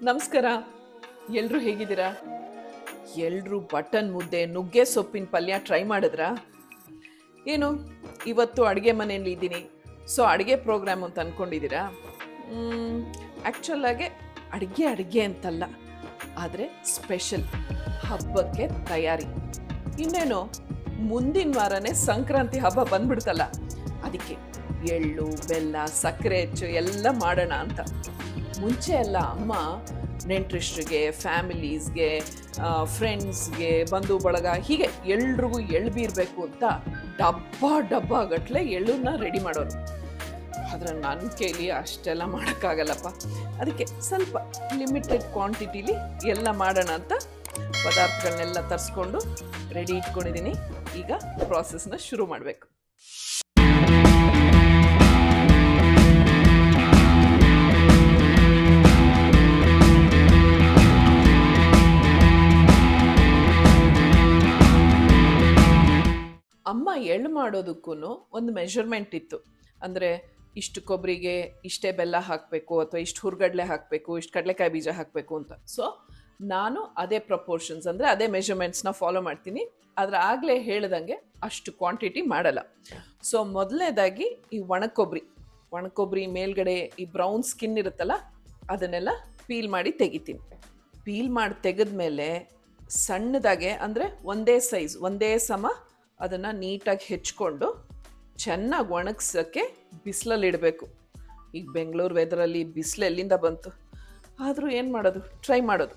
ನಮಸ್ಕಾರ. ಎಲ್ರೂ ಹೇಗಿದ್ದೀರಾ? ಎಲ್ರೂ ಬಟನ್ ಮುದ್ದೆ ನುಗ್ಗೆ ಸೊಪ್ಪಿನ ಪಲ್ಯ ಟ್ರೈ ಮಾಡಿದ್ರಾ? ಏನು ಇವತ್ತು ಅಡುಗೆ ಮನೆಯಲ್ಲಿ ಇದ್ದೀನಿ, ಸೊ ಅಡುಗೆ ಪ್ರೋಗ್ರಾಮ್ ಅಂತ ಅಂದ್ಕೊಂಡಿದ್ದೀರಾ? ಆ್ಯಕ್ಚುಲಾಗೆ ಅಡುಗೆ ಅಂತಲ್ಲ, ಆದರೆ ಸ್ಪೆಷಲ್ ಹಬ್ಬಕ್ಕೆ ತಯಾರಿ. ಇನ್ನೇನು ಮುಂದಿನ ವಾರನೇ ಸಂಕ್ರಾಂತಿ ಹಬ್ಬ ಬಂದ್ಬಿಡ್ತಲ್ಲ, ಅದಕ್ಕೆ ಎಳ್ಳು ಬೆಲ್ಲ ಸಕ್ಕರೆ ಹೆಚ್ಚು ಎಲ್ಲ ಮಾಡೋಣ ಅಂತ. ಮುಂಚೆ ಎಲ್ಲ ಅಮ್ಮ ನೆಂಟರಿಷ್ಟರಿಗೆ, ಫ್ಯಾಮಿಲೀಸ್ಗೆ, ಫ್ರೆಂಡ್ಸ್ಗೆ, ಬಂಧು ಬಳಗ ಹೀಗೆ ಎಲ್ರಿಗೂ ಎಳ್ಳು ಬೀರಬೇಕು ಅಂತ ಡಬ್ಬ ಗಟ್ಟಲೆ ಎಳ್ಳನ್ನ ರೆಡಿ ಮಾಡೋರು. ಆದರೆ ನನ್ನ ಕೈಲಿ ಅಷ್ಟೆಲ್ಲ ಮಾಡೋಕ್ಕಾಗಲ್ಲಪ್ಪ. ಅದಕ್ಕೆ ಸ್ವಲ್ಪ ಲಿಮಿಟೆಡ್ ಕ್ವಾಂಟಿಟಿಲಿ ಎಲ್ಲ ಮಾಡೋಣ ಅಂತ ಪದಾರ್ಥಗಳನ್ನೆಲ್ಲ ತರಿಸ್ಕೊಂಡು ರೆಡಿ ಇಟ್ಕೊಂಡಿದ್ದೀನಿ. ಈಗ ಪ್ರಾಸೆಸ್ನ ಶುರು ಮಾಡಬೇಕು. ಅಮ್ಮ ಎಳ್ಳು ಮಾಡೋದಕ್ಕೂ ಒಂದು ಮೆಷರ್ಮೆಂಟ್ ಇತ್ತು. ಅಂದರೆ ಇಷ್ಟು ಕೊಬ್ಬರಿಗೆ ಇಷ್ಟೇ ಬೆಲ್ಲ ಹಾಕಬೇಕು, ಅಥವಾ ಇಷ್ಟು ಹುರ್ಗಡ್ಲೆ ಹಾಕಬೇಕು, ಇಷ್ಟು ಕಡಲೆಕಾಯಿ ಬೀಜ ಹಾಕಬೇಕು ಅಂತ. ಸೊ ನಾನು ಅದೇ ಪ್ರಪೋರ್ಷನ್ಸ್, ಅಂದರೆ ಅದೇ ಮೆಷರ್ಮೆಂಟ್ಸ್ನ ಫಾಲೋ ಮಾಡ್ತೀನಿ. ಆದರೆ ಆಗಲೇ ಹೇಳ್ದಂಗೆ ಅಷ್ಟು ಕ್ವಾಂಟಿಟಿ ಮಾಡಲ್ಲ. ಸೊ ಮೊದಲನೇದಾಗಿ ಈ ಒಣಕೊಬ್ಬರಿ ಮೇಲ್ಗಡೆ ಈ ಬ್ರೌನ್ ಸ್ಕಿನ್ ಇರುತ್ತಲ್ಲ, ಅದನ್ನೆಲ್ಲ ಪೀಲ್ ಮಾಡಿ ತೆಗಿತೀನಿ. ಪೀಲ್ ಮಾಡಿ ತೆಗೆದ್ಮೇಲೆ ಸಣ್ಣದಾಗೆ, ಅಂದರೆ ಒಂದೇ ಸೈಜ್ ಒಂದೇ ಸಮ ಅದನ್ನು ನೀಟಾಗಿ ಹೆಚ್ಕೊಂಡು ಚೆನ್ನಾಗಿ ಒಣಗ್ಸೋಕ್ಕೆ ಬಿಸಿಲಲ್ಲಿ ಇಡಬೇಕು. ಈಗ ಬೆಂಗಳೂರು ವೆದರಲ್ಲಿ ಬಿಸಿಲು ಎಲ್ಲಿಂದ ಬಂತು? ಆದರೂ ಏನು ಮಾಡೋದು, ಟ್ರೈ ಮಾಡೋದು.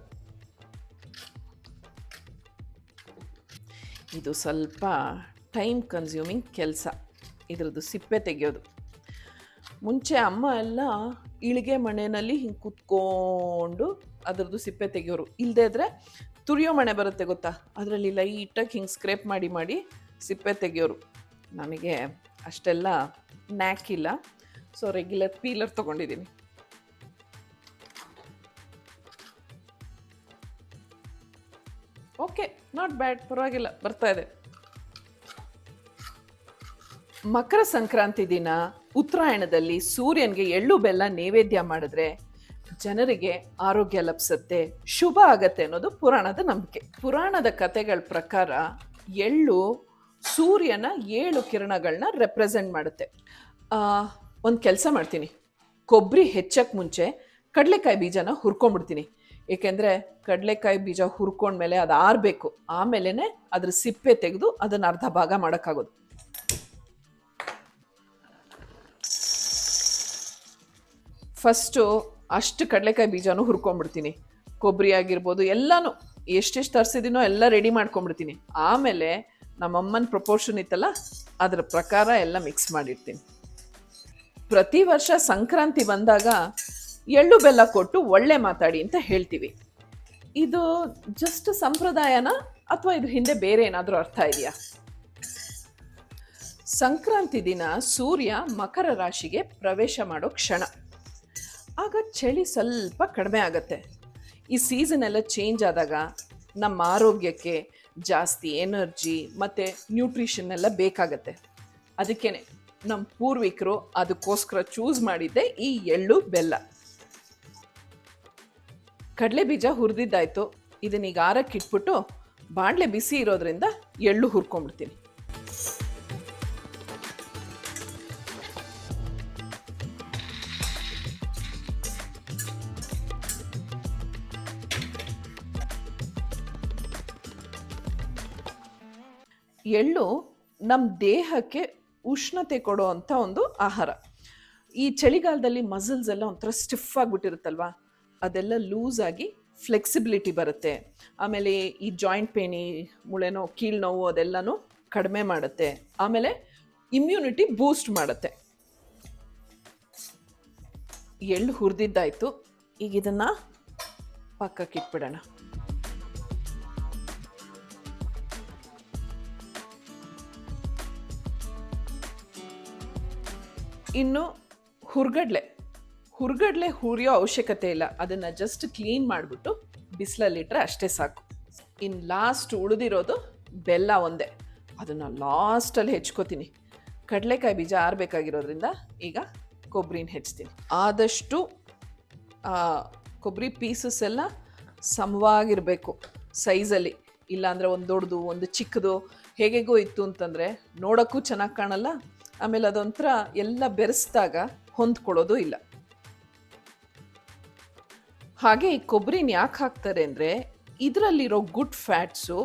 ಇದು ಸ್ವಲ್ಪ ಟೈಮ್ ಕನ್ಸ್ಯೂಮಿಂಗ್ ಕೆಲಸ, ಇದರದ್ದು ಸಿಪ್ಪೆ ತೆಗೆಯೋದು. ಮುಂಚೆ ಅಮ್ಮ ಎಲ್ಲ ಇಳಿಗೆ ಮಣೆಯಲ್ಲಿ ಹಿಂಗೆ ಕುತ್ಕೊಂಡು ಅದರದ್ದು ಸಿಪ್ಪೆ ತೆಗೆಯೋರು. ಇಲ್ಲದೇ ಇದ್ದರೆ ತುರಿಯೋ ಮಣೆ ಬರುತ್ತೆ ಗೊತ್ತಾ, ಅದರಲ್ಲಿ ಲೈಟಾಗಿ ಹಿಂಗೆ ಸ್ಕ್ರೇಪ್ ಮಾಡಿ ಸಿಪ್ಪೆ ತೆಗೆಯೋರು. ನನಗೆ ಅಷ್ಟೆಲ್ಲ ನ್ಯಾಕಿಲ್ಲ, ಸೊ ರೆಗ್ಯುಲರ್ ಪೀಲರ್ ತೊಗೊಂಡಿದ್ದೀನಿ. ಓಕೆ, ನಾಟ್ ಬ್ಯಾಡ್, ಪರವಾಗಿಲ್ಲ, ಬರ್ತಾ ಇದೆ. ಮಕರ ಸಂಕ್ರಾಂತಿ ದಿನ ಉತ್ತರಾಯಣದಲ್ಲಿ ಸೂರ್ಯನಿಗೆ ಎಳ್ಳು ಬೆಲ್ಲ ನೈವೇದ್ಯ ಮಾಡಿದ್ರೆ ಜನರಿಗೆ ಆರೋಗ್ಯ ಲಭಿಸುತ್ತೆ, ಶುಭ ಆಗತ್ತೆ ಅನ್ನೋದು ಪುರಾಣದ ನಂಬಿಕೆ. ಪುರಾಣದ ಕಥೆಗಳ ಪ್ರಕಾರ ಎಳ್ಳು ಸೂರ್ಯನ 7 ಕಿರಣಗಳನ್ನ ರೆಪ್ರೆಸೆಂಟ್ ಮಾಡುತ್ತೆ. ಒಂದು ಕೆಲಸ ಮಾಡ್ತೀನಿ, ಕೊಬ್ಬರಿ ಹೆಚ್ಚಕ್ಕೆ ಮುಂಚೆ ಕಡಲೆಕಾಯಿ ಬೀಜನ ಹುರ್ಕೊಂಡ್ಬಿಡ್ತೀನಿ. ಏಕೆಂದರೆ ಕಡಲೆಕಾಯಿ ಬೀಜ ಹುರ್ಕೊಂಡ್ಮೇಲೆ ಅದು ಆರಬೇಕು, ಆಮೇಲೆ ಅದ್ರ ಸಿಪ್ಪೆ ತೆಗೆದು ಅದನ್ನು ಅರ್ಧ ಭಾಗ ಮಾಡೋಕ್ಕಾಗೋದು. ಫಸ್ಟು ಅಷ್ಟು ಕಡಲೆಕಾಯಿ ಬೀಜನೂ ಹುರ್ಕೊಂಡ್ಬಿಡ್ತೀನಿ. ಕೊಬ್ಬರಿ ಆಗಿರ್ಬೋದು ಎಲ್ಲನೂ ಎಷ್ಟೆಷ್ಟು ತರಿಸಿದ್ದೀನೋ ಎಲ್ಲ ರೆಡಿ ಮಾಡ್ಕೊಂಡ್ಬಿಡ್ತೀನಿ. ಆಮೇಲೆ ನಮ್ಮಮ್ಮನ ಪ್ರಪೋರ್ಷನ್ ಇತ್ತಲ್ಲ, ಅದರ ಪ್ರಕಾರ ಎಲ್ಲ ಮಿಕ್ಸ್ ಮಾಡಿರ್ತೀನಿ. ಪ್ರತಿ ವರ್ಷ ಸಂಕ್ರಾಂತಿ ಬಂದಾಗ ಎಳ್ಳು ಬೆಲ್ಲ ಕೊಟ್ಟು ಒಳ್ಳೆ ಮಾತಾಡಿ ಅಂತ ಹೇಳ್ತೀವಿ. ಇದು ಜಸ್ಟ್ ಸಂಪ್ರದಾಯನ, ಅಥವಾ ಇದು ಹಿಂದೆ ಬೇರೆ ಏನಾದರೂ ಅರ್ಥ ಇದೆಯಾ? ಸಂಕ್ರಾಂತಿ ದಿನ ಸೂರ್ಯ ಮಕರ ರಾಶಿಗೆ ಪ್ರವೇಶ ಮಾಡೋ ಕ್ಷಣ. ಆಗ ಚಳಿ ಸ್ವಲ್ಪ ಕಡಿಮೆ ಆಗುತ್ತೆ. ಈ ಸೀಸನ್ ಎಲ್ಲ ಚೇಂಜ್ ಆದಾಗ ನಮ್ಮ ಆರೋಗ್ಯಕ್ಕೆ ಜಾಸ್ತಿ ಎನರ್ಜಿ ಮತ್ತು ನ್ಯೂಟ್ರಿಷನ್ ಎಲ್ಲ ಬೇಕಾಗತ್ತೆ. ಅದಕ್ಕೇ ನಮ್ಮ ಪೂರ್ವಿಕರು ಅದಕ್ಕೋಸ್ಕರ ಚೂಸ್ ಮಾಡಿದ್ದೆ ಈ ಎಳ್ಳು ಬೆಲ್ಲ. ಕಡಲೆ ಬೀಜ ಹುರಿದಿದ್ದಾಯ್ತು, ಇದನ್ನೀಗ ಆರಕ್ಕೆ ಇಟ್ಬಿಟ್ಟು ಬಾಣಲೆ ಬಿಸಿ ಇರೋದ್ರಿಂದ ಎಳ್ಳು ಹುರ್ಕೊಂಡ್ಬಿಡ್ತೀನಿ. ಎಳ್ಳು ನಮ್ಮ ದೇಹಕ್ಕೆ ಉಷ್ಣತೆ ಕೊಡೋ ಅಂಥ ಒಂದು ಆಹಾರ. ಈ ಚಳಿಗಾಲದಲ್ಲಿ ಮಸಲ್ಸ್ ಎಲ್ಲ ಒಂಥರ ಸ್ಟಿಫ್ ಆಗಿಬಿಟ್ಟಿರುತ್ತಲ್ವ, ಅದೆಲ್ಲ ಲೂಸ್ ಆಗಿ ಫ್ಲೆಕ್ಸಿಬಿಲಿಟಿ ಬರುತ್ತೆ. ಆಮೇಲೆ ಈ ಜಾಯಿಂಟ್ ಪೇನಿ, ಮುಳೆನೋ, ಕೀಳ್ನೋವು ಅದೆಲ್ಲನೂ ಕಡಿಮೆ ಮಾಡುತ್ತೆ. ಆಮೇಲೆ ಇಮ್ಯುನಿಟಿ ಬೂಸ್ಟ್ ಮಾಡುತ್ತೆ. ಎಳ್ಳು ಹುರಿದಿದ್ದಾಯಿತು, ಈಗ ಇದನ್ನು ಪಕ್ಕಕ್ಕೆ ಇಟ್ಬಿಡೋಣ. ಇನ್ನು ಹುರ್ಗಡ್ಲೆ ಹುರಿಯೋ ಅವಶ್ಯಕತೆ ಇಲ್ಲ, ಅದನ್ನು ಜಸ್ಟ್ ಕ್ಲೀನ್ ಮಾಡಿಬಿಟ್ಟು ಬಿಸಿಲಲ್ಲಿಟ್ಟರೆ ಅಷ್ಟೇ ಸಾಕು. ಇನ್ನು ಲಾಸ್ಟ್ ಉಳಿದಿರೋದು ಬೆಲ್ಲ ಒಂದೇ, ಅದನ್ನು ಲಾಸ್ಟಲ್ಲಿ ಹೆಚ್ಕೋತೀನಿ. ಕಡಲೆಕಾಯಿ ಬೀಜ ಆರಬೇಕಾಗಿರೋದ್ರಿಂದ ಈಗ ಕೊಬ್ಬರಿನ ಹೆಚ್ಚ್ತೀನಿ. ಆದಷ್ಟು ಕೊಬ್ಬರಿ ಪೀಸಸ್ ಎಲ್ಲ ಸಮವಾಗಿರಬೇಕು ಸೈಜಲ್ಲಿ. ಇಲ್ಲಾಂದರೆ ಒಂದು ದೊಡ್ಡದು ಒಂದು ಚಿಕ್ಕದು ಹೇಗೆಗೋ ಇತ್ತು ಅಂತಂದರೆ ನೋಡೋಕ್ಕೂ ಚೆನ್ನಾಗಿ ಕಾಣಲ್ಲ, ಆಮೇಲೆ ಅದೊಂಥರ ಎಲ್ಲ ಬೆರೆಸಿದಾಗ ಹೊಂದ್ಕೊಳ್ಳೋದು ಇಲ್ಲ. ಹಾಗೆ ಈ ಕೊಬ್ಬರಿನ ಯಾಕೆ ಹಾಕ್ತಾರೆ ಅಂದರೆ ಇದರಲ್ಲಿರೋ ಗುಡ್ ಫ್ಯಾಟ್ಸು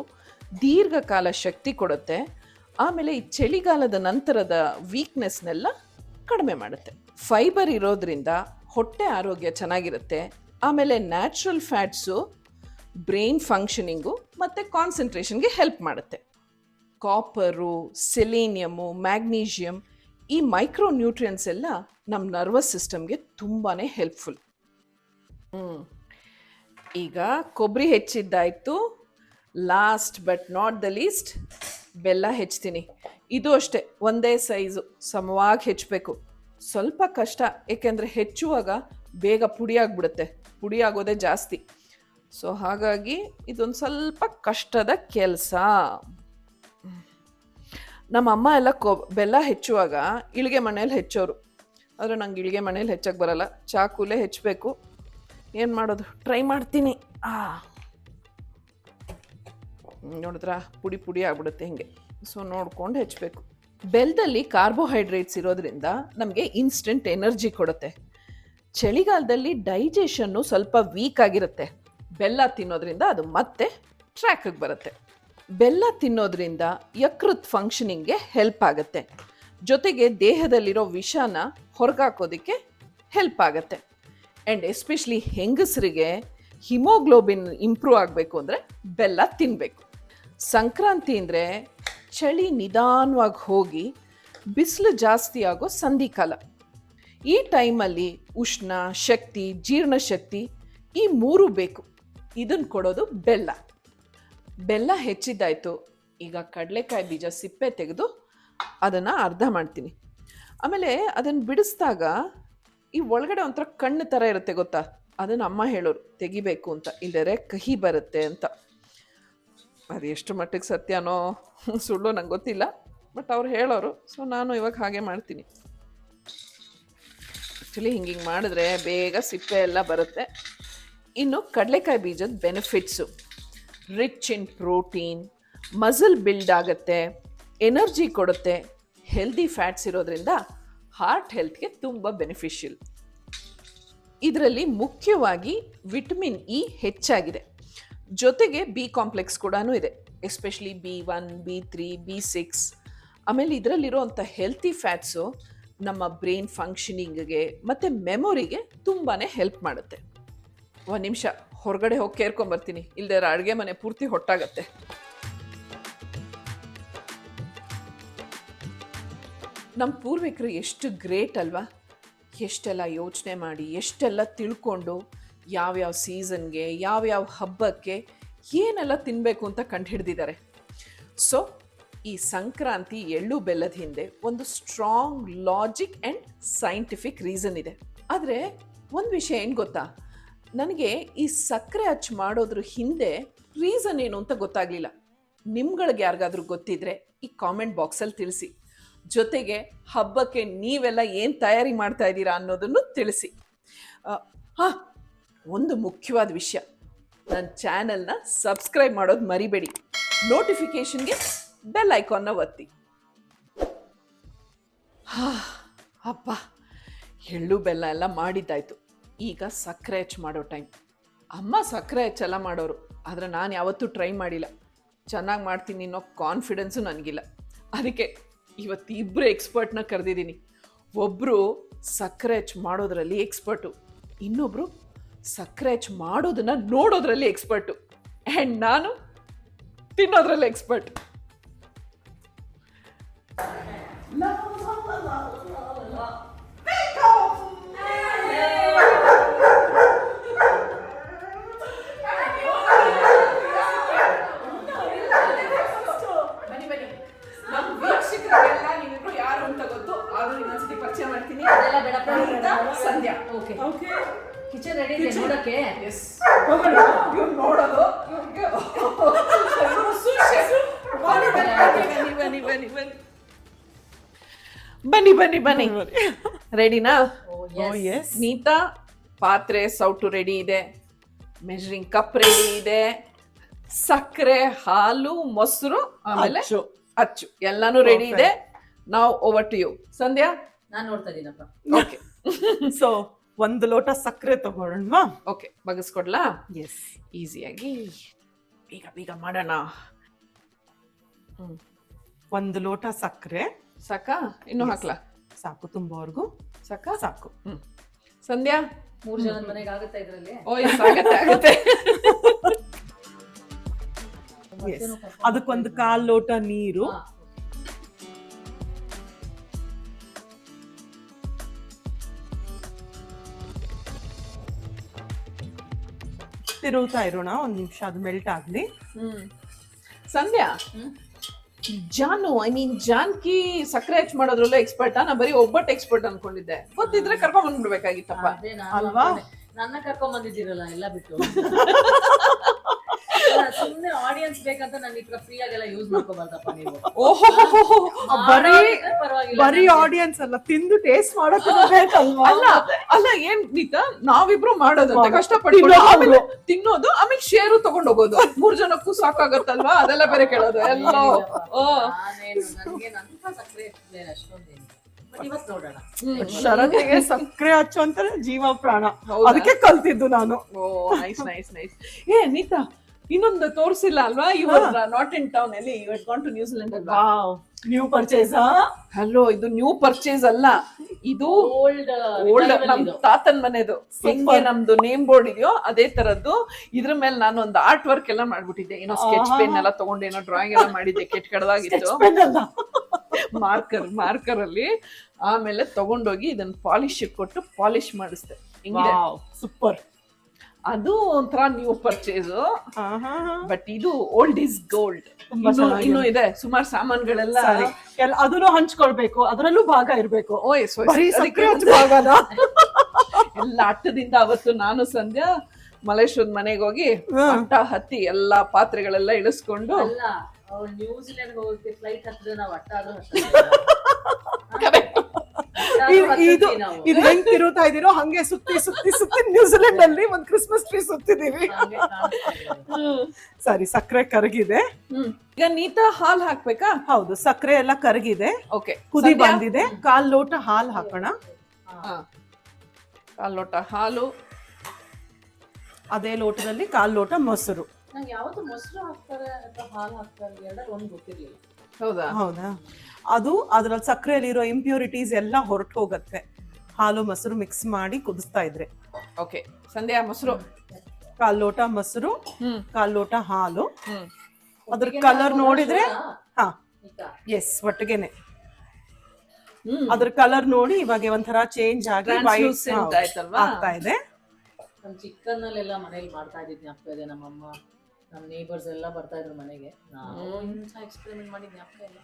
ದೀರ್ಘಕಾಲ ಶಕ್ತಿ ಕೊಡುತ್ತೆ, ಆಮೇಲೆ ಈ ಚಳಿಗಾಲದ ನಂತರದ ವೀಕ್ನೆಸ್ನೆಲ್ಲ ಕಡಿಮೆ ಮಾಡುತ್ತೆ. ಫೈಬರ್ ಇರೋದ್ರಿಂದ ಹೊಟ್ಟೆ ಆರೋಗ್ಯ ಚೆನ್ನಾಗಿರುತ್ತೆ, ಆಮೇಲೆ ನ್ಯಾಚುರಲ್ ಫ್ಯಾಟ್ಸು ಬ್ರೈನ್ ಫಂಕ್ಷನಿಂಗು ಮತ್ತು ಕಾನ್ಸಂಟ್ರೇಷನ್ಗೆ ಹೆಲ್ಪ್ ಮಾಡುತ್ತೆ. ಕಾಪರು, ಸೆಲೇನಿಯಮು, ಮ್ಯಾಗ್ನೀಷಿಯಮ್ ಈ ಮೈಕ್ರೋ ನ್ಯೂಟ್ರಿಯೆಂಟ್ಸ್ ಎಲ್ಲ ನಮ್ಮ ನರ್ವಸ್ ಸಿಸ್ಟಮ್ಗೆ ತುಂಬಾ ಹೆಲ್ಪ್ಫುಲ್. ಈಗ ಕೊಬ್ಬರಿ ಹೆಚ್ಚಿದ್ದಾಯಿತು. Last but not the least ಬೆಲ್ಲ ಹೆಚ್ಚ್ತೀನಿ. ಇದು ಅಷ್ಟೇ ಒಂದೇ ಸೈಜು ಸಮವಾಗಿ ಹೆಚ್ಚಬೇಕು. ಸ್ವಲ್ಪ ಕಷ್ಟ, ಏಕೆಂದರೆ ಹೆಚ್ಚುವಾಗ ಬೇಗ ಪುಡಿ ಆಗಿಬಿಡುತ್ತೆ, ಪುಡಿ ಆಗೋದೇ ಜಾಸ್ತಿ. ಸೊ ಹಾಗಾಗಿ ಇದೊಂದು ಸ್ವಲ್ಪ ಕಷ್ಟದ ಕೆಲಸ. ನಮ್ಮ ಅಮ್ಮ ಎಲ್ಲ ಬೆಲ್ಲ ಹೆಚ್ಚುವಾಗ ಇಳಿಗೆ ಮನೇಲಿ ಹೆಚ್ಚೋರು, ಆದರೆ ನಂಗೆ ಇಳಿಗೆ ಮನೇಲಿ ಹೆಚ್ಚಕ್ಕೆ ಬರಲ್ಲ, ಚಾಕುಲೇ ಹೆಚ್ಚಬೇಕು. ಏನು ಮಾಡೋದು, ಟ್ರೈ ಮಾಡ್ತೀನಿ. ನೋಡಿದ್ರ ಪುಡಿ ಪುಡಿ ಆಗ್ಬಿಡುತ್ತೆ ಹಿಂಗೆ. ಸೊ ನೋಡ್ಕೊಂಡು ಹೆಚ್ಚಬೇಕು. ಬೆಲ್ಲದಲ್ಲಿ ಕಾರ್ಬೋಹೈಡ್ರೇಟ್ಸ್ ಇರೋದ್ರಿಂದ ನಮಗೆ ಇನ್ಸ್ಟೆಂಟ್ ಎನರ್ಜಿ ಕೊಡುತ್ತೆ. ಚಳಿಗಾಲದಲ್ಲಿ ಡೈಜೆಷನ್ನು ಸ್ವಲ್ಪ ವೀಕ್ ಆಗಿರುತ್ತೆ, ಬೆಲ್ಲ ತಿನ್ನೋದ್ರಿಂದ ಅದು ಮತ್ತೆ ಟ್ರ್ಯಾಕಿಗೆ ಬರುತ್ತೆ. ಬೆಲ್ಲ ತಿನ್ನೋದ್ರಿಂದ ಯಕೃತ್ ಫಂಕ್ಷನಿಂಗ್ಗೆ ಹೆಲ್ಪ್ ಆಗುತ್ತೆ, ಜೊತೆಗೆ ದೇಹದಲ್ಲಿರೋ ವಿಷಾನ ಹೊರಗಾಕೋದಕ್ಕೆ ಹೆಲ್ಪ್ ಆಗುತ್ತೆ. ಆ್ಯಂಡ್ ಎಸ್ಪೆಷಲಿ ಹೆಂಗಸರಿಗೆ ಹಿಮೋಗ್ಲೋಬಿನ್ ಇಂಪ್ರೂವ್ ಆಗಬೇಕು ಅಂದರೆ ಬೆಲ್ಲ ತಿನ್ನಬೇಕು. ಸಂಕ್ರಾಂತಿ ಅಂದರೆ ಚಳಿ ನಿಧಾನವಾಗಿ ಹೋಗಿ ಬಿಸಿಲು ಜಾಸ್ತಿ ಆಗೋ ಸಂಧಿಕಾಲ. ಈ ಟೈಮಲ್ಲಿ ಉಷ್ಣ, ಶಕ್ತಿ, ಜೀರ್ಣಶಕ್ತಿ ಈ ಮೂರು ಬೇಕು. ಇದನ್ನು ಕೊಡೋದು ಬೆಲ್ಲ. ಬೆಲ್ಲ ಹೆಚ್ಚಿದ್ದಾಯಿತು. ಈಗ ಕಡಲೆಕಾಯಿ ಬೀಜ ಸಿಪ್ಪೆ ತೆಗೆದು ಅದನ್ನು ಅರ್ಧ ಮಾಡ್ತೀನಿ. ಆಮೇಲೆ ಅದನ್ನು ಬಿಡಿಸಿದಾಗ ಈ ಒಳಗಡೆ ಒಂಥರ ಕಣ್ಣು ಥರ ಇರುತ್ತೆ ಗೊತ್ತಾ, ಅದನ್ನು ಅಮ್ಮ ಹೇಳೋರು ತೆಗಿಬೇಕು ಅಂತ, ಇಲ್ಲದ್ರೆ ಕಹಿ ಬರುತ್ತೆ ಅಂತ. ಅದು ಎಷ್ಟು ಮಟ್ಟಿಗೆ ಸತ್ಯನೋ ಸುಳ್ಳು ನಂಗೆ ಗೊತ್ತಿಲ್ಲ, ಬಟ್ ಅವ್ರು ಹೇಳೋರು. ಸೊ ನಾನು ಇವಾಗ ಹಾಗೆ ಮಾಡ್ತೀನಿ. ಆ್ಯಕ್ಚುಲಿ ಹಿಂಗೆ ಮಾಡಿದ್ರೆ ಬೇಗ ಸಿಪ್ಪೆ ಎಲ್ಲ ಬರುತ್ತೆ. ಇನ್ನು ಕಡಲೆಕಾಯಿ ಬೀಜದ benefits: rich in protein, muscle build ಆಗುತ್ತೆ, ಎನರ್ಜಿ ಕೊಡುತ್ತೆ, ಹೆಲ್ದಿ ಫ್ಯಾಟ್ಸ್ ಇರೋದ್ರಿಂದ ಹಾರ್ಟ್ ಹೆಲ್ತ್ಗೆ ತುಂಬ ಬೆನಿಫಿಷಿಯಲ್. ಇದರಲ್ಲಿ ಮುಖ್ಯವಾಗಿ ವಿಟಮಿನ್ ಇ ಹೆಚ್ಚಾಗಿದೆ, ಜೊತೆಗೆ ಬಿ ಕಾಂಪ್ಲೆಕ್ಸ್ ಕೂಡ ಇದೆ, ಎಸ್ಪೆಷಲಿ B1, B3, B6. ಆಮೇಲೆ ಇದರಲ್ಲಿರೋವಂಥ ಹೆಲ್ತಿ ಫ್ಯಾಟ್ಸು ನಮ್ಮ ಬ್ರೈನ್ ಫಂಕ್ಷನಿಂಗ್ಗೆ ಮತ್ತು ಮೆಮೊರಿಗೆ ತುಂಬಾ ಹೆಲ್ಪ್ ಮಾಡುತ್ತೆ. ಒಂದು ನಿಮಿಷ ಹೊರಗಡೆ ಹೋಗಿ ಕೇರ್ಕೊಂಬರ್ತೀನಿ, ಇಲ್ಲದೆ ಅಡುಗೆ ಮನೆ ಪೂರ್ತಿ ಹೊಟ್ಟಾಗತ್ತೆ. ನಮ್ಮ ಪೂರ್ವಿಕರು ಎಷ್ಟು ಗ್ರೇಟ್ ಅಲ್ವಾ, ಎಷ್ಟೆಲ್ಲ ಯೋಚನೆ ಮಾಡಿ, ಎಷ್ಟೆಲ್ಲ ತಿಳ್ಕೊಂಡು, ಯಾವ್ಯಾವ ಸೀಸನ್ಗೆ, ಯಾವ್ಯಾವ ಹಬ್ಬಕ್ಕೆ ಏನೆಲ್ಲ ತಿನ್ನಬೇಕು ಅಂತ ಕಂಡುಹಿಡ್ದಿದ್ದಾರೆ. ಸೊ ಈ ಸಂಕ್ರಾಂತಿ ಎಳ್ಳು ಬೆಲ್ಲದ ಹಿಂದೆ ಒಂದು strong logic and scientific reason ಇದೆ. ಆದರೆ ಒಂದು ವಿಷಯ ಏನು ಗೊತ್ತಾ, ನನಗೆ ಈ ಸಕ್ಕರೆ ಹಚ್ಚು ಮಾಡೋದ್ರ ಹಿಂದೆ ರೀಸನ್ ಏನು ಅಂತ ಗೊತ್ತಾಗಲಿಲ್ಲ. ನಿಮ್ಗಳಿಗೆ ಯಾರಿಗಾದ್ರೂ ಗೊತ್ತಿದ್ರೆ ಈ ಕಾಮೆಂಟ್ ಬಾಕ್ಸಲ್ಲಿ ತಿಳಿಸಿ. ಜೊತೆಗೆ ಹಬ್ಬಕ್ಕೆ ನೀವೆಲ್ಲ ಏನು ತಯಾರಿ ಮಾಡ್ತಾ ಇದ್ದೀರಾ ಅನ್ನೋದನ್ನು ತಿಳಿಸಿ. ಒಂದು ಮುಖ್ಯವಾದ ವಿಷಯ, ನನ್ನ ಚಾನಲ್ನ ಸಬ್ಸ್ಕ್ರೈಬ್ ಮಾಡೋದು ಮರಿಬೇಡಿ. ನೋಟಿಫಿಕೇಷನ್ಗೆ ಬೆಲ್ ಐಕಾನ್ನ ಒತ್ತಿ. ಅಪ್ಪ, ಎಳ್ಳು ಬೆಲ್ಲ ಎಲ್ಲ ಮಾಡಿದ್ದಾಯಿತು. ಈಗ ಸಕ್ಕರೆ ಹೆಚ್ಚು ಮಾಡೋ ಟೈಮ್. ಅಮ್ಮ ಸಕ್ಕರೆ ಹೆಚ್ಚೆಲ್ಲ ಮಾಡೋರು, ಆದರೆ ನಾನು ಯಾವತ್ತೂ ಟ್ರೈ ಮಾಡಿಲ್ಲ. ಚೆನ್ನಾಗಿ ಮಾಡ್ತೀನಿ ಅನ್ನೋ ಕಾನ್ಫಿಡೆನ್ಸು ನನಗಿಲ್ಲ. ಅದಕ್ಕೆ ಇವತ್ತು ಇಬ್ಬರು ಎಕ್ಸ್ಪರ್ಟ್ನ ಕರೆದಿದ್ದೀನಿ. ಒಬ್ಬರು ಸಕ್ಕರೆ ಹೆಚ್ಚು ಮಾಡೋದ್ರಲ್ಲಿ ಎಕ್ಸ್ಪರ್ಟು, ಇನ್ನೊಬ್ಬರು ಸಕ್ಕರೆ ಹೆಚ್ಚು ಮಾಡೋದನ್ನು ನೋಡೋದ್ರಲ್ಲಿ ಎಕ್ಸ್ಪರ್ಟು, ಆ್ಯಂಡ್ ನಾನು ತಿನ್ನೋದ್ರಲ್ಲಿ ಎಕ್ಸ್ಪರ್ಟ್. ಸಂಧ್ಯಾ. ಓಕೆ ಓಕೆ, ಕಿಚನ್ ರೆಡಿ ಇದೆ ನೋಡಕ್ಕೆ. ಎಸ್, ಹೋಗೋಣ. ಇವ್ರು ನೋಡೋದು ಬನ್ನಿ ಬನ್ನಿ ಬನ್ನಿ. ರೆಡಿನಾ? ನೀತಾ ಪಾತ್ರೆ ಸೌಟು ರೆಡಿ ಇದೆ, ಮೆಜರಿಂಗ್ ಕಪ್ ರೆಡಿ ಇದೆ, ಸಕ್ಕರೆ, ಹಾಲು, ಮೊಸರು, ಆಮೇಲೆ ಅಚ್ಚು ಎಲ್ಲಾನು ರೆಡಿ ಇದೆ. ನಾವು ಓವರ್ ಟು ಯು. ಸಂಧ್ಯಾ, ನಾನು ನೋಡ್ತಾ ಇದೀನಪ್ಪ. ಓಕೆ. ಸೊ 1 ಲೋಟ ಸಕ್ಕರೆ ತಗೊಳ್ಳೋಣವಾ? ಓಕೆ, ಬಗಸ್ಕೊಡ್ಲಾ? ಎಸ್, ಈಸಿಯಾಗಿ ಬೇಗ ಬೇಗ ಮಾಡೋಣ. 1 ಲೋಟ ಸಕ್ಕರೆ ಸಾಕಾ? ಇನ್ನು ಹಾಕ್ಲಾ? ಸಾಕು, ತುಂಬಾವರೆಗೂ ಸಾಕಾ? ಸಾಕು. ಸಂಧ್ಯಾ, 3 ಜನದ ಮನೆಗೆ ಆಗುತ್ತಾ ಇದ್ರಲ್ಲಿ? ಓ ಎಸ್, ಆಗತ್ತೆ. ಅದಕ್ಕೊಂದು 1/4 ಲೋಟ ನೀರು, ತಿರುಗ್ತಾ ಇರೋಣ 1 ನಿಮಿಷ, ಅದು ಮೆಲ್ಟ್ ಆಗ್ಲಿ. ಸಂಧ್ಯಾ, ಜಾನು ಜಾನ್ಕಿ ಸಕ್ಕರೆ ಹೆಚ್ಚು ಮಾಡೋದ್ರಲ್ಲ ಎಕ್ಸ್ಪರ್ಟಾ? ನಾ ಬರೀ ಒಬ್ಬಟ್ಟು ಎಕ್ಸ್ಪರ್ಟ್ ಅನ್ಕೊಂಡಿದ್ದೆ. ಗೊತ್ತಿದ್ರೆ ಕರ್ಕೊಂಡ್ ಬಂದ್ಬಿಡ್ಬೇಕಾಗಿತ್ತಪ್ಪ ಅಲ್ವಾ? ನನ್ನ ಕರ್ಕೊಂಡ್ ಬಂದಿದ್ದೀರಲ್ಲ ಎಲ್ಲ ಬಿಟ್ಟು. ಸುಮ್ಮನೆ ಆಡಿಯನ್ಸ್ ಬೇಕಂತ ನನ್ನ ಇತ್ರ ಫ್ರೀ ಆಗೆಲ್ಲ ಯೂಸ್ ಮಾಡ್ಕೋಬಾರ್ದಪ್ಪ ನೀವು. ಬರೀ ಆಡಿಯನ್ಸ್ ಅಲ್ಲ, ತಿಂದು ಟೇಸ್ಟ್ ಮಾಡೋಕೆ ಬೇಕಲ್ವಾ? ಅಲ್ಲ ಏನ್ ನೀತಾ, ನಾವಿಬ್ರು ಮಾಡೋದಂತೆ ಕಷ್ಟಪಟ್ಟು ತಿನ್ನೋದು, ಆಮೇಲೆ ಶೇರು ತಗೊಂಡ್ ಹೋಗೋದು. 3 ಜನಕ್ಕೂ ಸಾಕಾಗತ್ತಲ್ವಾ? ಅದೆಲ್ಲ ಬೇರೆ ಕೇಳೋದು ಎಲ್ಲ. ನನಗೆ ನನ್ನ ಸಕ್ಕರೆ ಅಷ್ಟೊಂದೇನು, ಇವತ್ತು ನೋಡೋಣ. ಶರತ್ಗೆ ಸಕ್ಕರೆ ಹಚ್ಚು ಅಂತಾರೆ ಜೀವ ಪ್ರಾಣ, ಅದಕ್ಕೆ ಕಲ್ತಿದ್ದು ನಾನು. Oh nice nice nice. ಏ ನೀತಾ, ಇನ್ನೊಂದು ತೋರಿಸಿಲ್ಲ ಅಲ್ವಾ? You are not in town ಅಲ್ಲಿ, you had gone to New Zealand ಅಲ್ವಾ? New purchase? ಹಲೋ, ಇದು ನ್ಯೂ ಪರ್ಚೇಸ್ ಅಲ್ಲ, ಇದು ಓಲ್ಡ್ ನಮ್ ತಾತನ್ ಮನೆದು. ಹೆಂಗೆ ನಮ್ದು ನೇಮ್ ಬೋರ್ಡ್ ಇದೆಯೋ ಅದೇ ತರದ್ದು. ಇದ್ರ ಮೇಲೆ ನಾನು ಒಂದು ಆರ್ಟ್ ವರ್ಕ್ ಎಲ್ಲ ಮಾಡ್ಬಿಟ್ಟಿದ್ದೆ. ಏನೋ ಸ್ಕೆಚ್ ಪೆನ್ ಎಲ್ಲ ತಗೊಂಡು ಏನೋ ಡ್ರಾಯಿಂಗ್ ಎಲ್ಲ ಮಾಡಿದ್ದೆ, ಕೆಟ್ಟ ಕಡದಾಗಿತ್ತು. ಮಾರ್ಕರ್ ಅಲ್ಲಿ. ಆಮೇಲೆ ತಗೊಂಡೋಗಿ ಇದನ್ನ ಪಾಲಿಶ್ ಕೊಟ್ಟು ಪಾಲಿಶ್ ಮಾಡಿಸ್ದೆ. ಹಿಂಗಿದೆ, ಸೂಪರ್. ಅದು ಒಂಥರ ನ್ಯೂ ಪರ್ಚೇಸ್. ಬಟ್ ಇದು ಓಲ್ಡ್ ಇಸ್ ಗೋಲ್ಡ್. ಇನ್ನು ಇದೆ ಸುಮಾರು ಸಾಮಾನುಗಳೆಲ್ಲ, ಅದನ್ನು ಹಂಚ್ಕೊಳ್ಬೇಕು, ಅದರಲ್ಲೂ ಭಾಗ ಇರ್ಬೇಕು. ಎಲ್ಲ ಅಟ್ಟದಿಂದ ಅವತ್ತು ನಾನು ಸಂಧ್ಯಾ ಮಲೇಶ್ವರದ ಮನೆಗೆ ಹೋಗಿ ಅಟ್ಟ ಹತ್ತಿ ಎಲ್ಲಾ ಪಾತ್ರೆಗಳೆಲ್ಲ ಇಳಿಸ್ಕೊಂಡು. ಅಲ್ಲ, ಅವ್ರು ನ್ಯೂಜಿಲೆಂಡ್ ಹೋಗಿ ಫ್ಲೈಟ್ ಹತ್ತಿದ್ರೆ ನಾವು ಅಟ್ಟ ಆದ್ರೂ ಇದು ಹೆಂಗ್ ತಿರುಗ್ತಾ ಇದೀರೋ ಹಂಗೆ ಸುತ್ತಿ ಸುತ್ತಿ ಸುತ್ತಿ ನ್ಯೂಜಿಲೆಂಡ್ ಅಲ್ಲಿ ಒಂದ್ ಕ್ರಿಸ್ಮಸ್ ಟ್ರೀ ಸುತ್ತಿದೀವಿ. ಸರಿ, ಸಕ್ಕರೆ ಕರಗಿದೆ. ಈಗ ನೀತಾ ಹಾಲ್ ಹಾಕ್ಬೇಕಾ? ಹೌದು, ಸಕ್ಕರೆ ಎಲ್ಲ ಕರಗಿದೆ. ಓಕೆ, ಕುದಿ ಬಂದಿದೆ. 1/4 ಲೋಟ ಹಾಲು ಹಾಕೋಣ. 1/4 ಲೋಟ ಹಾಲು, ಅದೇ ಲೋಟದಲ್ಲಿ 1/4 ಲೋಟ ಮೊಸರು. ನಂಗೆ ಯಾವತ್ತು ಮೊಸರು ಹಾಕ್ತಾರೆ ಅಥವಾ ಹಾಲು ಹಾಕ್ತಾರೆ ಎರಡರಲ್ಲಿ ಒಂದು ಗೊತ್ತಿರ್ಲಿಲ್ಲ. ಹೌದಾ? ಅದು ಅದ್ರಲ್ಲಿ ಸಕ್ಕರೆಯಲ್ಲಿರೋ ಇಂಪ್ಯೂರಿಟೀಸ್ ಎಲ್ಲ ಹೊರಟು ಹೋಗುತ್ತೆ ಹಾಲು ಮೊಸರು ಮಿಕ್ಸ್ ಮಾಡಿ ಕುದಿಸ್ತಾ ಇದ್ರೆ. ಓಕೆ, ಸಂಧ್ಯಾ ಮೊಸರು 1/4 ಲೋಟ ಮೊಸರು, 1/4 ಲೋಟ ಹಾಲು. ಅದ್ರ ಕಲರ್ ನೋಡಿದ್ರೆ ಎಸ್, ಒಟ್ಟಿಗೆನೆ ಅದ್ರ ಕಲರ್ ನೋಡಿ ಇವಾಗ ಒಂಥರ ಚೇಂಜ್ ಆಗಿ ವೈಟ್ ಆಗ್ತಾ ಇದೆ. ನಮ್ಮ ಚಿಕ್ಕನ್ನಲ್ಲೆಲ್ಲ ಮನೇಲಿ ಮಾಡ್ತಾ ಇದ್ದಿದ್ ಜ್ಞಾಪಕ ಇದೆ. ನಮ್ಮಮ್ಮ, ನಮ್ಮ ನೇಬರ್ಸ್ ಎಲ್ಲ ಬರ್ತಾ ಇದ್ರು ಮನೆಗೆ. ನಾವು ಇಂಥ ಎಕ್ಸ್ಪೆರಿಮೆಂಟ್ ಮಾಡಿದ್ ಜ್ಞಾಪಕ ಇಲ್ಲ.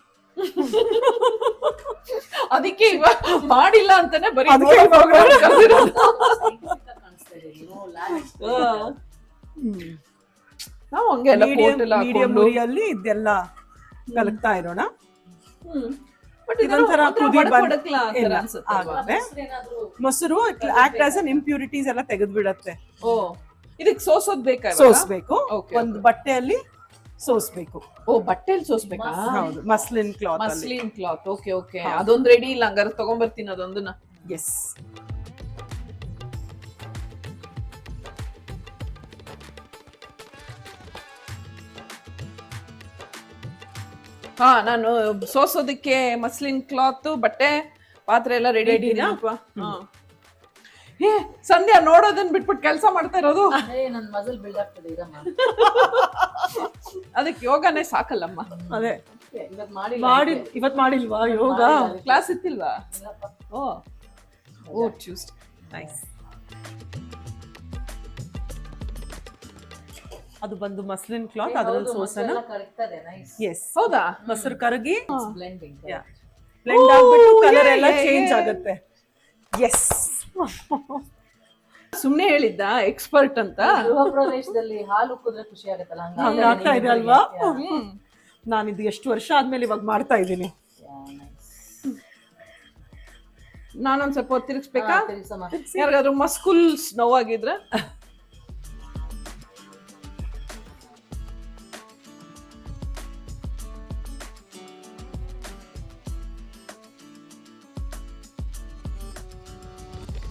ಅದಕ್ಕೆ ಇವಾಗ ಮಾಡಿಲ್ಲ ಅಂತಾನೆ ಬರೀ ನಾವು ಹಂಗೆಲ್ಲ ಮೀಡಿಯಂ ಉರಿಯಲ್ಲಿ ಇದೆಲ್ಲ ಕಲಕ್ತಾ ಇರೋಣ. ಇದೊಂಥರ ಕುದಿ ಆಗುತ್ತೆ. ಮೊಸರು ಆಕ್ಟ್ ಆಸ್ ಅನ್ ಇಂಪ್ಯೂರಿಟೀಸ್ ಎಲ್ಲ ತೆಗೆದು ಬಿಡತ್ತೆ. ಇದಕ್ಕೆ ಸೋಸೋದ್ ಬೇಕಾ? ಸೋಸ್ಬೇಕು, ಒಂದು ಬಟ್ಟೆಯಲ್ಲಿ ಸೋಸ್ಬೇಕು. ಓ, ಬಟ್ಟೆಯಲ್ಲಿ ಸೋಸ್ಬೇಕಾ? ಹೌದು, muslin cloth. Muslin cloth. Okay okay, ಅದೊಂದು ರೆಡಿ ಇಲ್ಲ, ಹಂಗಾರೆ ತಗೊಂಡ್ಬರ್ತೀನಿ ಅದೊಂದನ್ನ. ಎಸ್. ಹಾ, ನಾನು ಸೋಸೋದಕ್ಕೆ ಮಸ್ಲಿನ್ ಕ್ಲಾತ್, ಬಟ್ಟೆ, ಪಾತ್ರೆ ಎಲ್ಲ ರೆಡಿ ಇದೀನಾ? ಏ ಸಂಧ್ಯಾ, ನೋಡೋದನ್ನ ಬಿಟ್ಬಿಟ್ಟು ಕೆಲಸ ಮಾಡ್ತಾ ಇರೋದು. ನನ್ನ ಮಸಲ್ ಬಿಲ್ಡ್ ಆಗ್ತದೆ ಇರಮ್ಮ. ಅದಕ್ಕೆ ಯೋಗನೇ ಸಾಕಲ್ಲಮ್ಮ. ಅದೇ ಇವತ್ತು ಮಾಡಿಲ್ವಾ ಯೋಗ? ಕ್ಲಾಸ್ ಇತ್ತಿಲ್ವಾ? ಓ ಟ್ಯೂಸ್ಡೇ. ನೈಸ್. ಅದು ಬಂದು ಮಸ್ಲಿನ್ ಕ್ಲಾತ್, ಅದರಲ್ಲಿ ಸೋಸನ. ಎಸ್, ಹೌದಾ? ಮೊಸರು ಕರಗಿ ಬ್ಲೆಂಡಿಂಗ್ ಬ್ಲೆಂಡ್ ಆಗ್ಬಿಟ್ಟು ಕಲರ್ ಎಲ್ಲ ಚೇಂಜ್ ಆಗುತ್ತೆ. ಎಸ್. ಸುಮ್ನೆ ಹೇಳಿದ್ದ ಎಕ್ಸ್ಪರ್ಟ್ ಅಂತ. ಗೃಹ ಪ್ರದೇಶದಲ್ಲಿ ಹಾಲು ಉಕ್ಕಿದ್ರೆ ಖುಷಿ ಆಗುತ್ತಲ್ಲ, ಹಂಗ ಆಗ್ತಾ ಇದೆ ಅಲ್ವಾ? ನಾನು ಇದು ಎಷ್ಟು ವರ್ಷ ಆದ್ಮೇಲೆ ಇವಾಗ ಮಾಡ್ತಾ ಇದ್ದೀನಿ. ನಾನೊಂದ್ ಸ್ವಲ್ಪ ಹೊತ್ತು ತಿರ್ಗಿಸ್ಬೇಕಾ? ತಿರ್ಗ್ಸಮ್ಮ. ಯಾರಿಗಾದ್ರೂ ಮಸ್ಕುಲ್ಸ್ ನೋವಾಗಿದ್ರೆ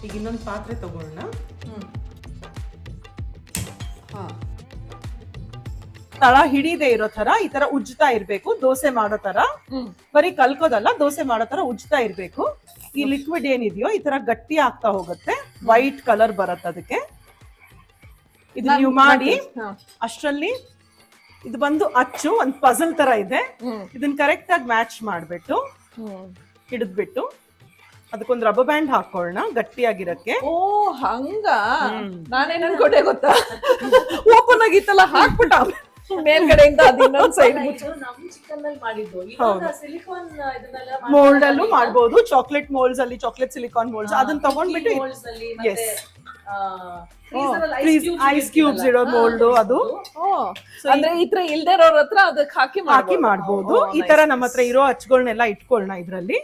ಈಗ ಇನ್ನೊಂದು ಪಾತ್ರೆ ತಗೊಳ್ಳೋಣ. ತಳ ಹಿಡಿದೇ ಇರೋ ತರ ಈ ತರ ಉಜ್ಜುತ್ತಾ ಇರ್ಬೇಕು, ದೋಸೆ ಮಾಡೋ ತರ. ಬರೀ ಕಲ್ಕೋದಲ್ಲ, ದೋಸೆ ಮಾಡೋ ತರ ಉಜ್ಜುತ್ತಾ ಇರ್ಬೇಕು. ಈ ಲಿಕ್ವಿಡ್ ಏನಿದೆಯೋ ಈ ತರ ಗಟ್ಟಿ ಆಗ್ತಾ ಹೋಗುತ್ತೆ, ವೈಟ್ ಕಲರ್ ಬರುತ್ತೆ ಅದಕ್ಕೆ. ಇದು ನೀವು ಮಾಡಿ ಅಷ್ಟರಲ್ಲಿ ಇದು ಬಂದು ಅಚ್ಚು ಒಂದ್ ಪಜಲ್ ತರ ಇದೆ. ಇದನ್ನ ಕರೆಕ್ಟ್ ಆಗಿ ಮ್ಯಾಚ್ ಮಾಡ್ಬಿಟ್ಟು ಹಿಡಿದ್ಬಿಟ್ಟು ಅದಕ್ಕೊಂದು ರಬ್ಬರ್ ಬ್ಯಾಂಡ್ ಹಾಕೊಳ್ಳೋಣ ಗಟ್ಟಿಯಾಗಿರಕ್ಕೆ. ಓ ಹಂಗ, ನಾನೇನ್ ಅನ್ಕೊಂಡೆ ಗೊತ್ತಾ, ಓಪನ್ ಆಗಿತ್ತಲ್ಲ ಹಾಕ್ಬಿಟ್ಟ ಮೇಲ್ಗಡೆಯಿಂದ ಅದು ಇನ್ನೊಂದ್ ಸೈಡ್ ಇದು ನಮ್ ಚಿಕನ್ ಅಲ್ಲಿ ಮಾಡಿದ್ದು. ಇವಾಗ ಸಿಲಿಕಾನ್ ಇದನ್ನೆಲ್ಲ ಮೋಲ್ಡ್ ಅಲ್ಲೂ ಮಾಡ್ಬೋದು, ಚಾಕ್ಲೇಟ್ ಮೋಲ್ಡ್ಸ್ ಅಲ್ಲಿ, ಚಾಕ್ಲೇಟ್ ಸಿಲಿಕಾನ್ ಮೋಲ್ಡ್ಸ್ ಅದನ್ನ ತಗೊಂಡ್ಬಿಟ್ಟು molds ಅಲ್ಲಿ ಮತ್ತೆ ಐಸ್ ಕ್ಯೂಬ್ಸ್ ಇಡೋ ಮೋಲ್ಡ್ ಅದು. ಅಂದ್ರೆ ಈ ತರ ಇಲ್ದೇ ಇರೋರ್ ಹತ್ರ ಅದಕ್ಕೆ ಹಾಕಿ ಮಾಡ್ಬೋದು. ಈ ತರ ನಮ್ಮ ಹತ್ರ ಇರೋ ಹಚ್ಗಳನ್ನೆಲ್ಲ ಇಟ್ಕೊಳ್ಳೋಣ ಇದ್ರಲ್ಲಿ,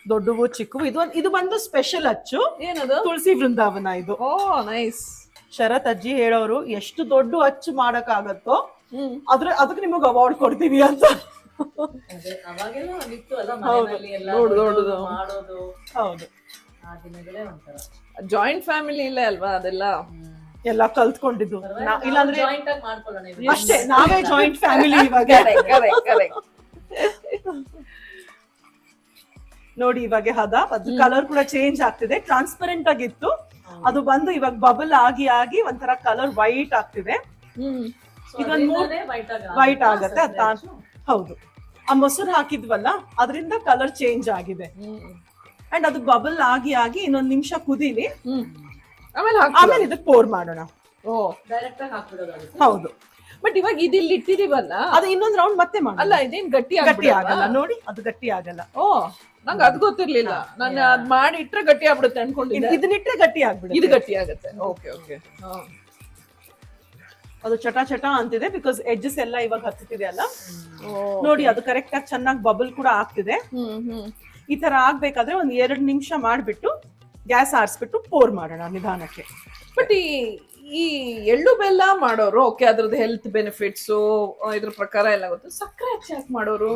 ದೊಡ್ಡವು ಚಿಕ್ಕವು. ಇದು ಬಂದು ಸ್ಪೆಷಲ್ ಅಚ್ಚು, ಏನದು? ತುಳಸಿ ವೃಂದಾವನ ಇದು. ಓ ನೈಸ್. ಶರತ್ ಅಜ್ಜಿ ಹೇಳೋರು ಎಷ್ಟು ದೊಡ್ಡ ಅಚ್ಚು ಮಾಡಕ್ ಆಗತ್ತೋ ಅದಕ್ಕೆ ನಿಮಗ್ ಅವಾರ್ಡ್ ಕೊಡ್ತೀವಿ ಅಂತ. ಅವಾಗೆಲ್ಲ ಇತ್ತು ಅಲ್ಲ ಮನೆಯಲ್ಲಿ ಎಲ್ಲ ದೊಡ್ಡದು ಮಾಡೋದು. ಹೌದು, ಆ ದಿನಗಳೇ ಒಂಥರ. ಜಾಯಿಂಟ್ ಫ್ಯಾಮಿಲಿ ಇಲ್ಲ ಅಲ್ವಾ ಅದೆಲ್ಲ, ಎಲ್ಲ ಕಲ್ತ್ಕೊಂಡಿದ್ದು. ಇಲ್ಲಾಂದ್ರೆ ಜಾಯಿಂಟ್ ಆಗಿ ಮಾಡ್ಕೊಳ್ಳೋಣ ಇದು. ಅಷ್ಟೇ, ನಾವೇ ಜಾಯಿಂಟ್ ಫ್ಯಾಮಿಲಿ ಇವಾಗ. ನೋಡಿ ಇವಾಗ ಹದ, ಅದು ಕಲರ್ ಕೂಡ ಚೇಂಜ್ ಆಗ್ತಿದೆ. ಟ್ರಾನ್ಸ್ಪರೆಂಟ್ ಆಗಿತ್ತು, ಅದು ಬಂದು ಇವಾಗ ಬಬಲ್ ಆಗಿ ಆಗಿ ಒಂಥರ ಕಲರ್ ವೈಟ್ ಆಗ್ತಿದೆ. ಇದೊಂದು ವೈಟ್ ಆಗತ್ತೆ ಅದ್. ಹೌದು, ಆ ಮೊಸರು ಹಾಕಿದ್ವಲ್ಲ ಅದರಿಂದ ಕಲರ್ ಚೇಂಜ್ ಆಗಿದೆ. ಅಂಡ್ ಅದು ಬಬಲ್ ಆಗಿ ಆಗಿ ಇನ್ನೊಂದ್ ನಿಮಿಷ ಕುದೀಲಿ, ಆಮೇಲೆ ಇದಕ್ಕೆ ಪೋರ್ ಮಾಡೋಣ. ಓ ಡೈರೆಕ್ಟ್ ಆಗಿ ಹಾಕ್ಬಿಡೋದು. ಹೌದು, ಬಟ್ ಇವಾಗ ಇಲ್ಲಿ ಇಟ್ಟಿದೀವಲ್ಲ, ಅದು ಇನ್ನೊಂದ್ ರೌಂಡ್ ಮತ್ತೆ ಮಾಡೋಣ. ಅಲ್ಲ ಇದೇನ್ ಗಟ್ಟಿ ಆಗಲ್ಲ ನೋಡಿ, ಅದು ಗಟ್ಟಿ ಆಗಲ್ಲ. ಓ ನಂಗೆ ಅದ್ ಗೊತ್ತಿರ್ಲಿಲ್ಲ. ನಾನು ಅದ್ ಮಾಡಿ ಇಟ್ರೆ ಗಟ್ಟಿ ಆಗ್ಬಿಡುತ್ತೆ ಅನ್ಕೊಂಡಿದ್ದೆ. ಇದನ್ನಿಟ್ರೆ ಗಟ್ಟಿ ಆಗ್ಬಿಡುತ್ತೆ, ಇದು ಗಟ್ಟಿ ಆಗುತ್ತೆ. Okay okay. ಅದು ಚಟ ಚಟ ಅಂತಿದೆ, ಬಿಕಾಸ್ ಎಡ್ಜಸ್ ಎಲ್ಲ ಇವಾಗ ಹತ್ತುತ್ತಿದೆ ಅಲ್ಲ. ನೋಡಿ ಅದು ಕರೆಕ್ಟ್ ಆಗಿ ಚೆನ್ನಾಗಿ ಬಬಲ್ ಕೂಡ ಆಗ್ತಿದೆ. ಈ ತರ ಆಗ್ಬೇಕಾದ್ರೆ ಒಂದ್ 2 ನಿಮಿಷ ಮಾಡ್ಬಿಟ್ಟು ಗ್ಯಾಸ್ ಆರಿಸ್ಬಿಟ್ಟು ಪೋರ್ ಮಾಡೋಣ ನಿಧಾನಕ್ಕೆ. ಬಟ್ ಈ ಎಳ್ಳು ಬೆಲ್ಲ ಮಾಡೋರು ಓಕೆ, ಅದ್ರದ್ದು ಹೆಲ್ತ್ ಬೆನಿಫಿಟ್ಸ್ ಇದ್ರ ಪ್ರಕಾರ ಎಲ್ಲ ಗೊತ್ತು. ಸಕ್ಕರೆ ಹಚ್ಚಿ ಮಾಡೋರು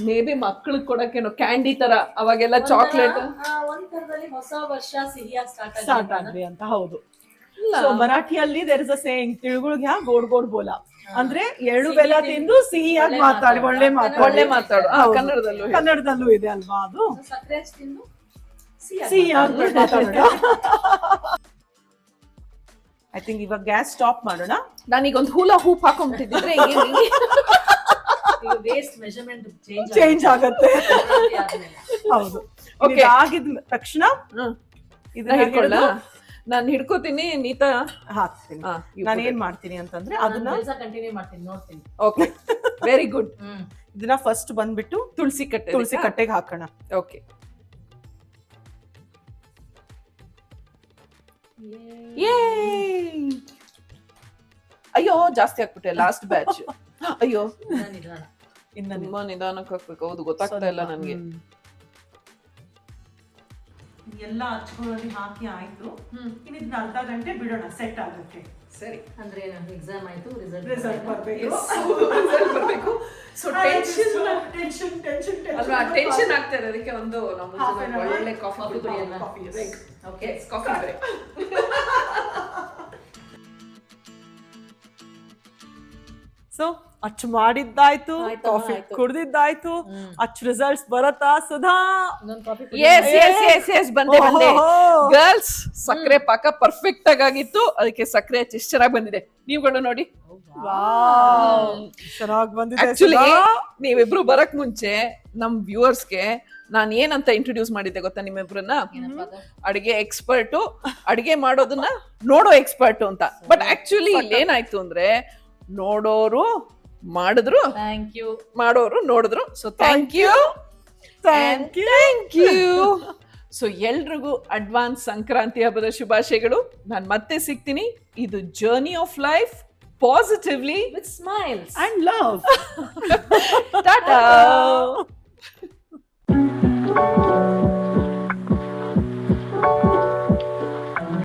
ಮೇ ಬಿ ಮಕ್ಳಿಗೆ ಕೊಡಕ್ಕೇನೋ ಕ್ಯಾಂಡಿ ತರ, ಅವಾಗೆಲ್ಲ ಚಾಕ್ಲೇಟ್ ಒಂದ್ ತರದಲ್ಲಿ ಹೊಸ ವರ್ಷ ಸಿಹಿಯಾಗಿ ಸ್ಟಾರ್ಟ್ ಆಗ್ಲಿ ಅಂತ. ಹೌದು, ಸೊ ಮರಾಠಿಯಲ್ಲಿ ದೇರ್ ಇಸ್ ಅ ಸೇಯಿಂಗ್, ತಿಳುಗುಳ್ಗೆ ಗೋಡ್ ಗೋಡ್ ಬೋಲ ಅಂದ್ರೆ ಎಳ್ಳು ಬೆಲ್ಲ ತಿಂದು ಸಿಹಿಯಾಗಿ ಮಾತಾಡಿ, ಒಳ್ಳೆ ಮಾತಾಡು. ಕನ್ನಡದಲ್ಲೂ ಇದೆ ಅಲ್ವಾ ಅದು. ಸಕ್ಕರೆ ಹಚ್ಚಿ ತಿಂದು ಸಿಹಿಯಾಗಿ ಮಾತಾಡೋಣ. ಐ ಥಿಂಕ್ ಇವಾಗ ಗ್ಯಾಸ್ ಸ್ಟಾಪ್ ಮಾಡೋಣ. ನಾನೀಗ ಒಂದು ಹೂಲಾ ಹೂಪ್ ಹಾಕೊಂಡ್ಬಿಟ್ಟಿದ್ರೆ ವೇಸ್ಟ್ ಮೆಜರ್ಮೆಂಟ್ ಚೇಂಜ್ ಆಗತ್ತೆ. ಹೌದು, ಆಗಿದ ತಕ್ಷಣ ಇದನ್ನ ಹಿಡ್ಕೊಳ್ಳ, ನಾನು ಹಿಡ್ಕೋತೀನಿ, ನೀತಾ ಹಾಕ್ತೀನಿ. ನಾನು ಏನ್ ಮಾಡ್ತೀನಿ ಅಂತಂದ್ರೆ ಅದನ್ನ ಕಂಟಿನ್ಯೂ ಮಾಡ್ತೀನಿ, ನೋಡ್ತೀನಿ. Okay, very good. ಇದನ್ನ ಫಸ್ಟ್ ಬಂದ್ಬಿಟ್ಟು ತುಳಸಿ ಕಟ್ಟೆಗೆ ಹಾಕೋಣ. ಓಕೆ, ಅಯ್ಯೋ ಜಾಸ್ತಿ ಹಾಕ್ಬಿಟ್ಟೆ ಲಾಸ್ಟ್ ಬ್ಯಾಚ್. ಅಯ್ಯೋ ತುಂಬಾ ನಿಧಾನಕ್ಕೆ ಹಾಕ್ಬೇಕು. ಹೌದು, ಗೊತ್ತಾಗ್ತಾ ಇಲ್ಲ ನನ್ಗೆ. ಎಲ್ಲ ಹಚ್ಕೊಳ್ಳಿ ಹಾಕಿ ಆಯ್ತು. ಇನ್ನಿದ್ ಅರ್ಧ ಗಂಟೆ ಬಿಡೋಣ ಸೆಟ್ ಆಗುತ್ತೆ. ಸರಿ, ಅಂದ್ರೆ ಎಕ್ಸಾಮ್ ಆಯ್ತು, ರಿಸಲ್ಟ್ ಬರ್ಬೇಕು. ಸೊ ಟೆನ್ಷನ್ ಆಗ್ತಾ ಇದೆ. ಅದಕ್ಕೆ ಒಂದು ಒಳ್ಳೆ ಕಾಫಿ ಕುಡಿಯೋಣ. Okay, coffee break. ಸೊ ಅಚ್ಚು ಮಾಡಿದ್ದಾಯ್ತು, ಕಾಫಿ ಕುಡ್ದಿದ್ದಾಯ್ತು. ಅಚ್ಚು ರಿಸಲ್ಟ್ಸ್ ಬರತ್ತಾ ಸುಧಾ? ಬಂದೆ ಗರ್ಲ್ಸ್. ಸಕ್ಕರೆ ಪಾಕ ಪರ್ಫೆಕ್ಟ್ ಆಗಿತ್ತು, ಅದಕ್ಕೆ ಸಕ್ಕರೆ ಎಷ್ಟು ಚೆನ್ನಾಗಿ ಬಂದಿದೆ. ನೀವುಗಳು ನೋಡಿ, ಚೆನ್ನಾಗಿ ಬಂದಿದೆ. ಆಕ್ಚುಲಿ ನೀವಿಬ್ರು ಬರಕ್ ಮುಂಚೆ ನಮ್ ವ್ಯೂವರ್ಸ್ಗೆ ನಾನ್ ಏನಂತ ಇಂಟ್ರೊಡ್ಯೂಸ್ ಮಾಡಿದ್ದೆ ಗೊತ್ತಾ ನಿಮ್ಮಿಬ್ರನ್ನ? ಅಡಿಗೆ ಎಕ್ಸ್ಪರ್ಟು, ಅಡಿಗೆ ಮಾಡೋದನ್ನ ನೋಡೋ ಎಕ್ಸ್ಪರ್ಟು ಅಂತ. ಬಟ್ ಆಕ್ಚುಲಿ ಇಲ್ಲಿ ಏನಾಯ್ತು ಅಂದ್ರೆ, ನೋಡೋರು ಮಾಡಿದ್ರು, ಥ್ಯಾಂಕ್ ಯು, ಮಾಡೋರು ನೋಡಿದ್ರು. So thank you. ಸೊ ಎಲ್ರಿಗೂ ಅಡ್ವಾನ್ಸ್ ಸಂಕ್ರಾಂತಿ ಹಬ್ಬದ ಶುಭಾಶಯಗಳು. ನಾನು ಮತ್ತೆ ಸಿಗ್ತೀನಿ. ಇದು journey of life, positively with smiles and love. Tata.